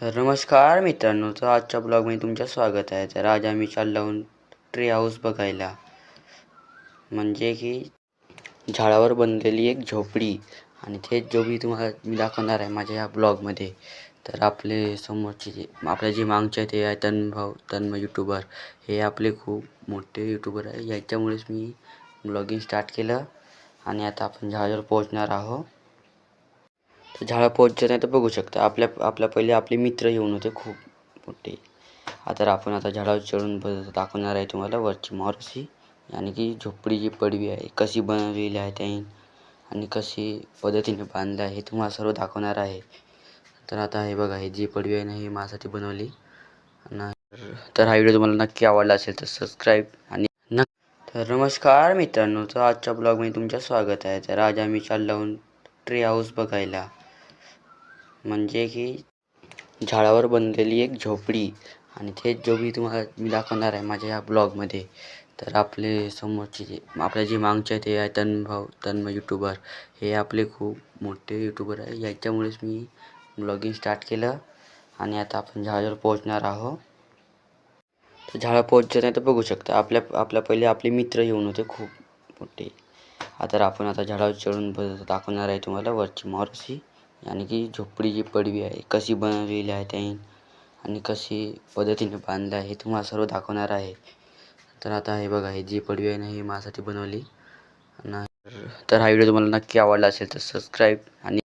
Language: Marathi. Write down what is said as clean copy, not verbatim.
तर नमस्कार मित्रांनो, तर आजच्या ब्लॉगमध्ये तुमचं स्वागत आहे. तर आज आम्ही चाललो आहोत ट्री हाऊस बघायला. म्हणजे की झाडावर बनलेली एक झोपडी, आणि तेच झोपडी तुम्हाला मी दाखवणार आहे माझ्या या ब्लॉगमध्ये. तर आपले समोरचे जे मागचे ते आहे तन्मय यूट्यूबर. हे आपले खूप मोठे यूट्यूबर आहे. याच्यामुळेच मी ब्लॉगिंग स्टार्ट केलं, आणि आता आपण झाडावर पोहोचणार आहोत. तर झाडा पोहोचत नाही तर बघू शकता, आपल्या पहिले आपले मित्र येऊन होते खूप मोठे. आता झाडावर चढून दाखवणार आहे तुम्हाला वरची मारुसी, आणि की झोपडी जी पडवी आहे कशी बनवलेली आहे त्याने, आणि कशी पद्धतीने बांधलं आहे हे तुम्हाला सर्व दाखवणार आहे. तर आता हे बघा, ही जी पडवी आहे ना, ही माझ्यासाठी बनवली. तर हा व्हिडिओ तुम्हाला नक्की आवडला असेल तर सबस्क्राईब आणि तर नमस्कार मित्रांनो, तर आजच्या ब्लॉगमध्ये तुमचं स्वागत आहे. तर आज आम्ही चाललो आहोत ट्री हाऊस बघायला. म्हणजे की झाडावर बनलेली एक झोपडी, आणि तेच झोपडी तुम्हाला मी दाखवणार आहे माझ्या या ब्लॉगमध्ये. तर आपल्या जे मागचे आहे ते आहे तन्मय यूट्यूबर. हे आपले खूप मोठे यूट्यूबर आहे. याच्यामुळेच मी ब्लॉगिंग स्टार्ट केलं, आणि आता आपण झाडावर पोहोचणार आहोत. तर झाडा पोहोचत नाही तर बघू शकता, आपल्या पहिले आपले मित्र येऊन होते खूप मोठे. आता झाडावर चढून दाखवणार आहे तुम्हाला वरची मारुसी, आणि की झोपडी जी पडवी आहे कशी बनवलेली आहे त्याने, आणि कशी पद्धतीने बांधलं आहे हे तुम्हाला सर्व दाखवणार आहे. तर आता हे बघा, ही जी पडवी आहे ना, ही माझ्यासाठी बनवली. तर हा व्हिडिओ तुम्हाला नक्की आवडला असेल तर सबस्क्राईब आणि